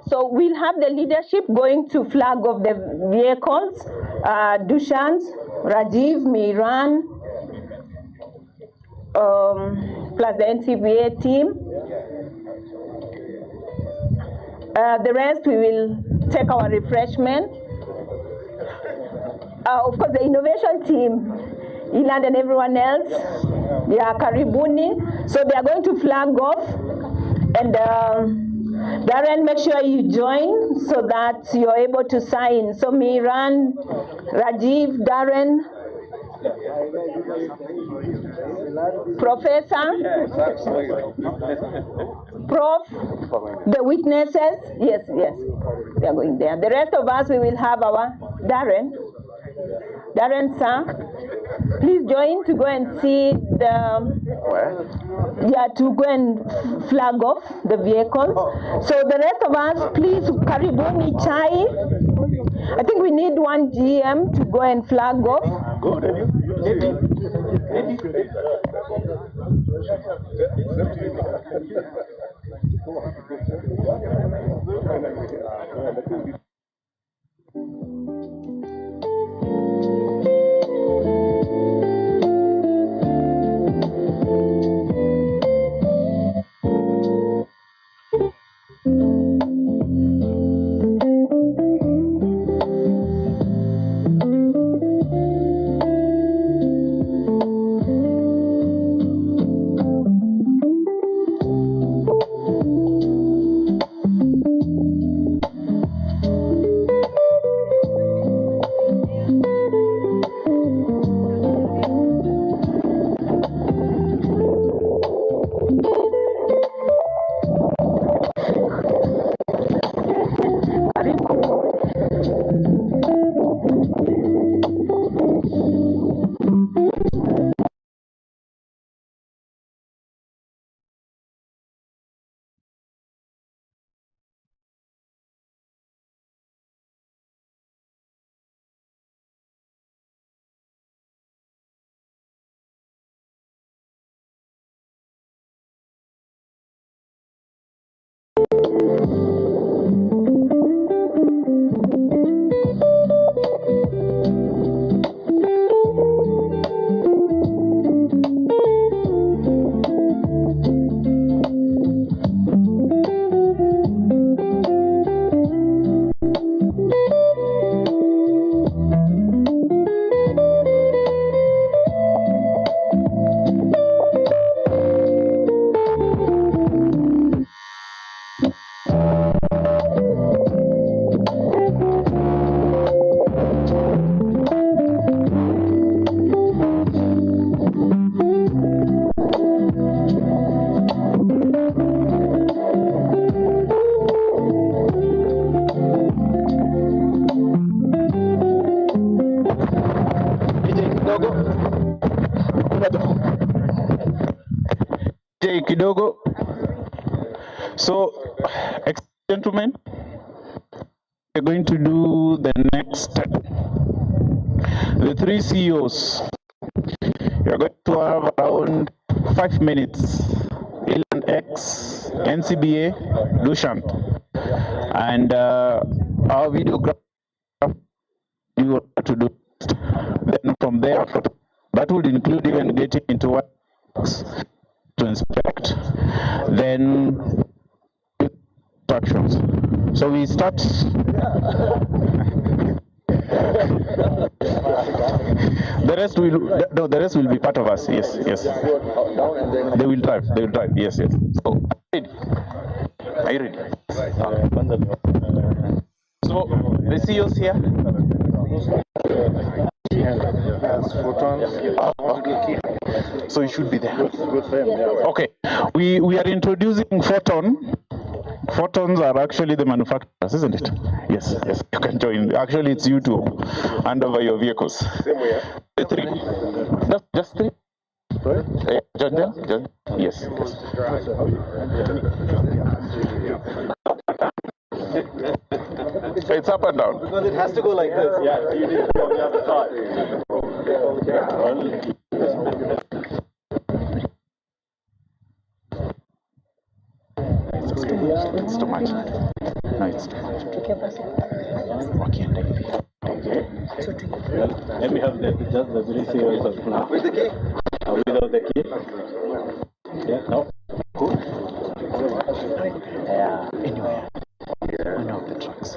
So we'll have the leadership going to flag off the vehicles. Dushant, Rajiv, Miran, plus the NCBA team. The rest, we will take our refreshment. Of course, the innovation team, Ilan and everyone else, yeah, Karibuni. So they are going to flag off. And Darren, make sure you join so that you're able to sign. So Miran, Rajiv, Darren, Professor, Prof, the witnesses, yes, they are going there. The rest of us, we will have our Darren, sir, please join to go and see the, to go and flag off the vehicles. So the rest of us, please, Karibuni Chai. I think we need one GM to go and flag off. Go, kidogo. So, gentlemen, we're going to do the next step. The three CEOs, you're going to have around 5 minutes. Eland X, NCBA, Lushant, and our videographer you want to do. Then from there, that would include even getting into what to inspect. Then instructions. So we start. The rest will be part of us. Yes. They will drive. Yes. So, are you ready? So the CEOs here. So you should be there. Okay. We are introducing Photon. Photons are actually the manufacturers, isn't it? Yes. You can join. Actually, it's you two hand over your vehicles. Three. Just three. Just yes. It's up and down. Because it has to go like this. Yeah, you need to go on the other side. It's too much. No, it's too much. Okay. Let me have just the three series of now. With the key? Without the key? Yeah, no. Cool. Yeah. Anywhere. One of the trucks.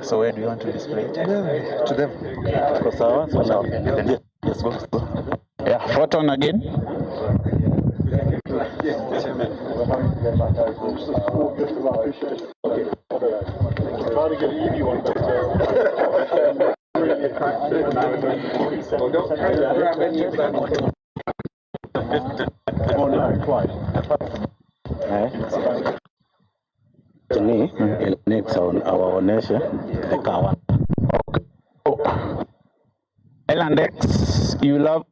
So where do you want to display it? To them. Yes, go. Yeah, Photon again. Next awaoneshe ikawa. Eland X, you love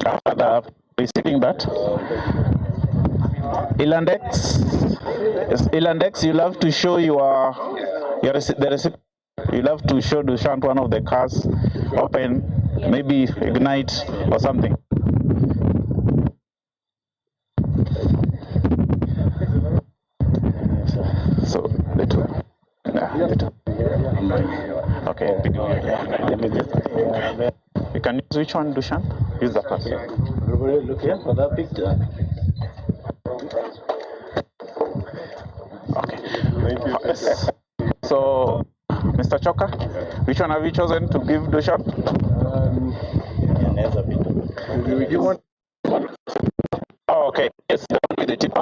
after receiving that. Eland X, you love to show the receipt. You love to show the shunt one of the cars open, maybe ignite or something. So the two. Okay. You can use which one, Dushan? Use the first. Everybody look here for that picture. Okay. So, Mr. Choka, which one have you chosen to give Dushan? You want? Oh, okay. Yes, that will be the tip.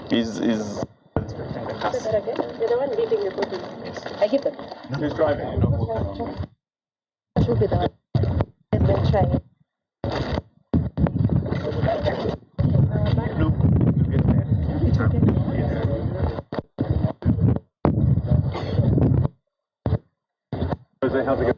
Is You're the one leaving the photos. I give them. Who's driving? That will be the one. Let them try. They have to get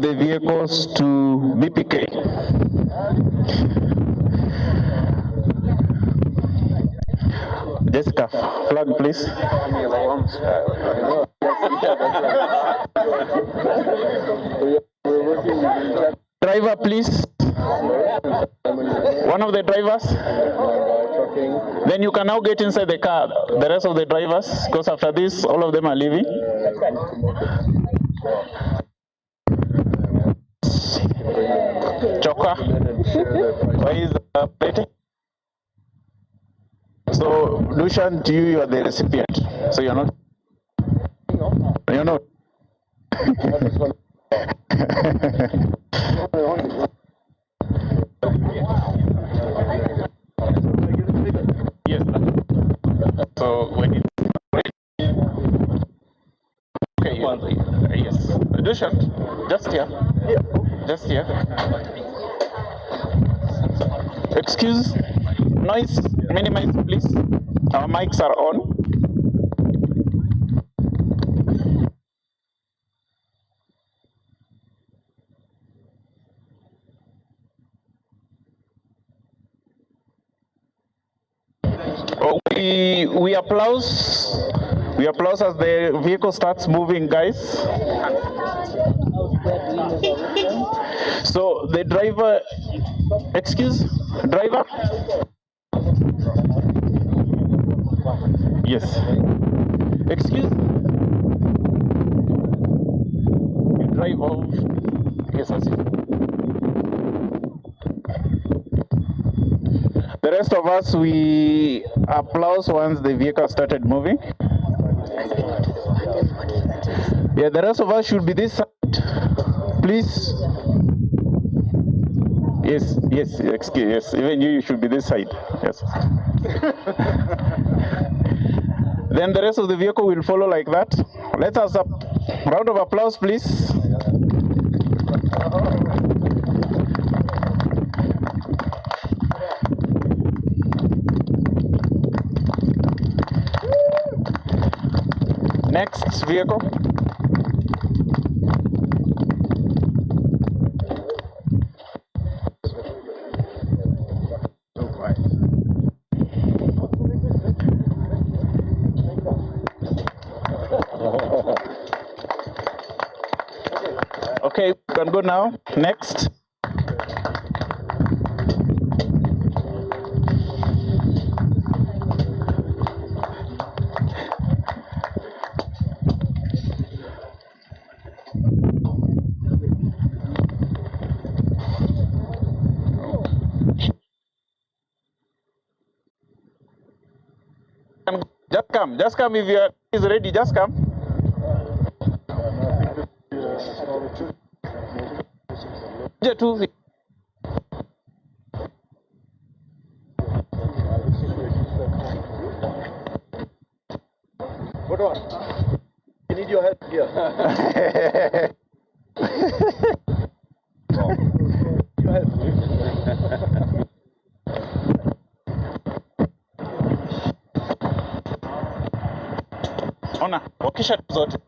the vehicles to BPK. Jessica, flag please. Driver please. One of the drivers. Then you can now get inside the car. The rest of the drivers, because after this, all of them are leaving. Choka, where is the plate? So, Dushan, to you are the recipient. So you're not. You're not. Yes. So when it's okay, yes. Dushan, just here. Just here. Excuse, noise, minimize please. Our mics are on. Oh, we applause. We applause as the vehicle starts moving, guys. So the driver, excuse, driver? Yes. Excuse? You drive off. Yes, I see. The rest of us, we applause once the vehicle started moving. Yeah, the rest of us should be this side, please. Yes, yes, excuse, yes, even you should be this side, yes. Then the rest of the vehicle will follow like that. Let us a round of applause, please. Next vehicle. Okay, we can go now. Next. Just come if you is ready, just come. What one? You need your help here. Your help. Ona, wakisha zote.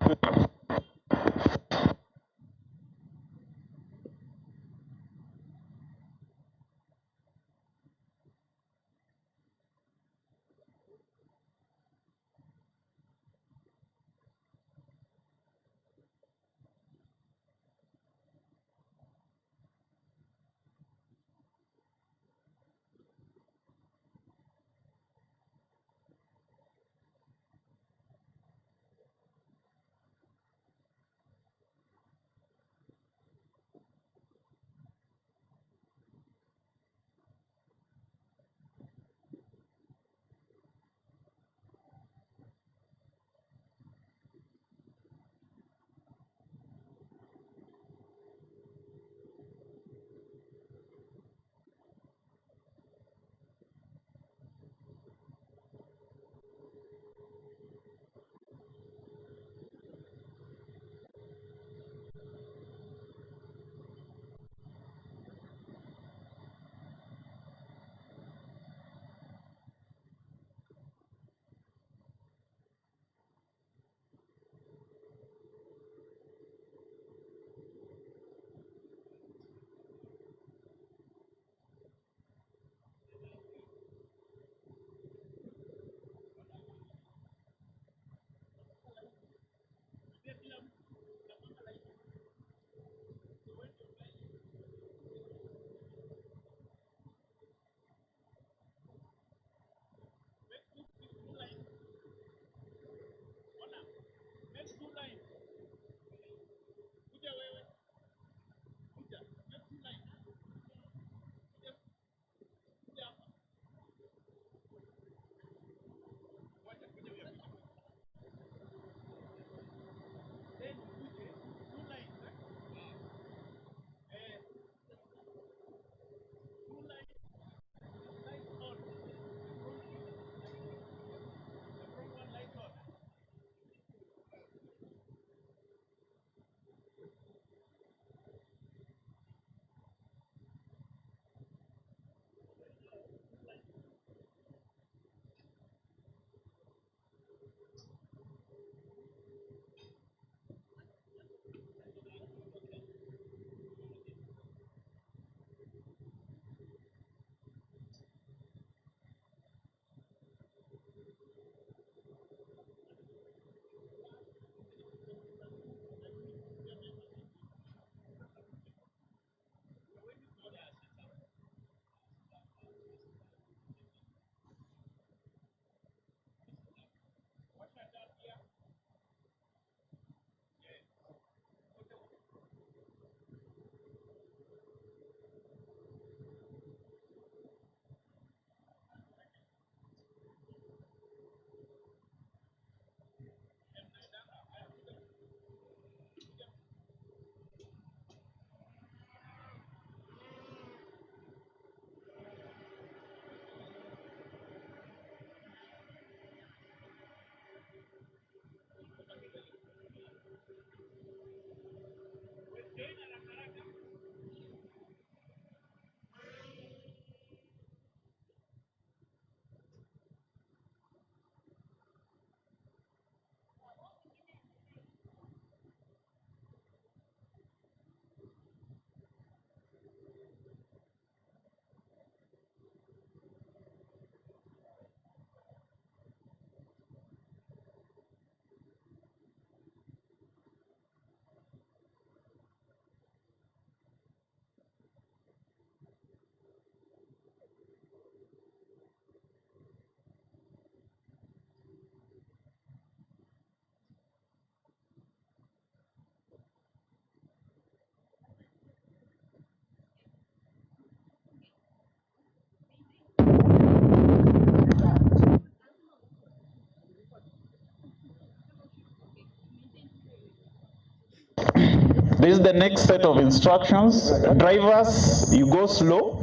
This is the next set of instructions. Drivers, you go slow.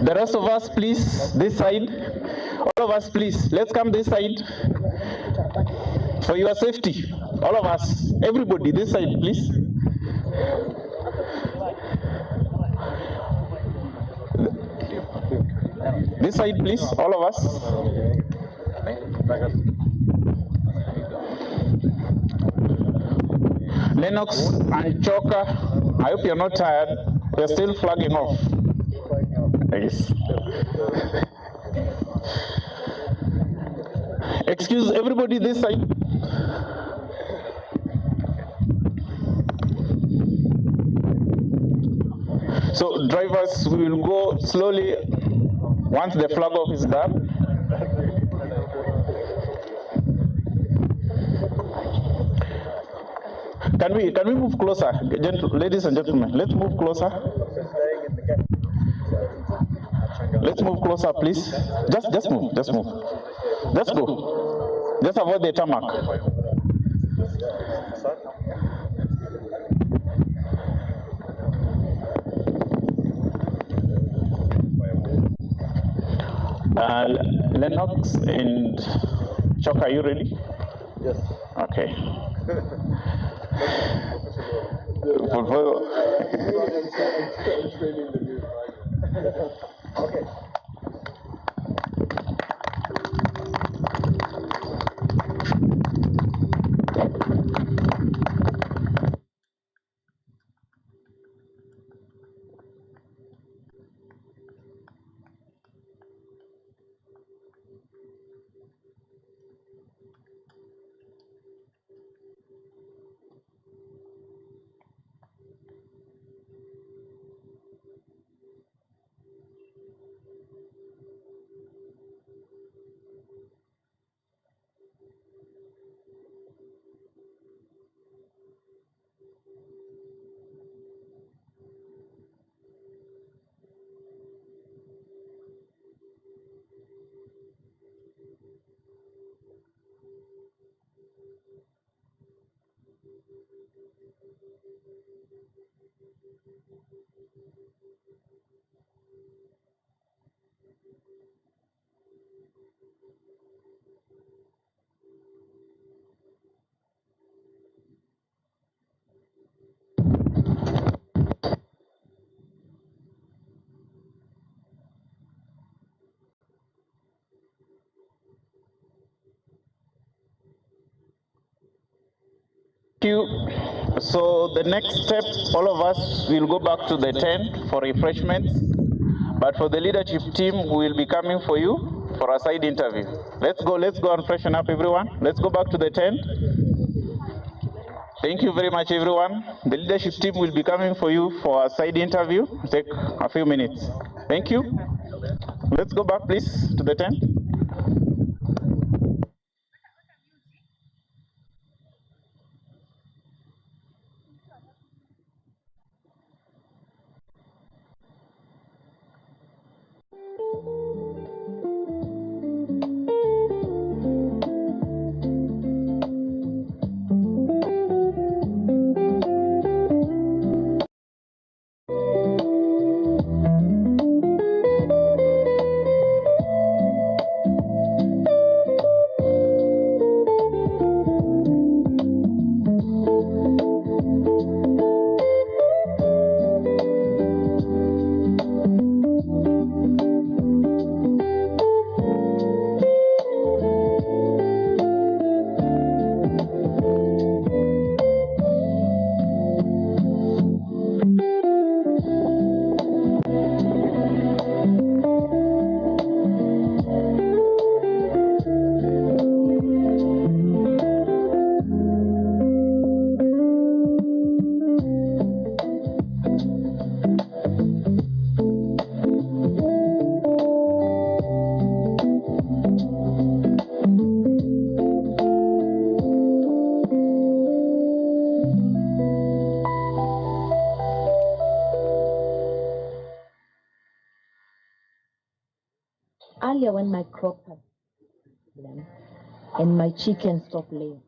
The rest of us, please, this side. All of us, please, let's come this side. For your safety, all of us, everybody, this side, please. This side, please, all of us. Lennox and Choker, I hope you're not tired. We're still flagging off. Yes. Excuse everybody this side. So drivers will go slowly once the flag off is done. Can we move closer, ladies and gentlemen? Let's move closer. Let's move closer, please. Just move. Just go. Just avoid the tarmac. Lennox and Chuck, are you ready? Yes. Okay. Okay. Thank you. So the next step, all of us will go back to the tent for refreshments. But for the leadership team, we will be coming for you for a side interview. Let's go and freshen up, everyone. Let's go back to the tent. Thank you very much, everyone. The leadership team will be coming for you for a side interview. Take a few minutes. Thank you. Let's go back, please, to the tent. Earlier when my crop had and my chicken stopped laying,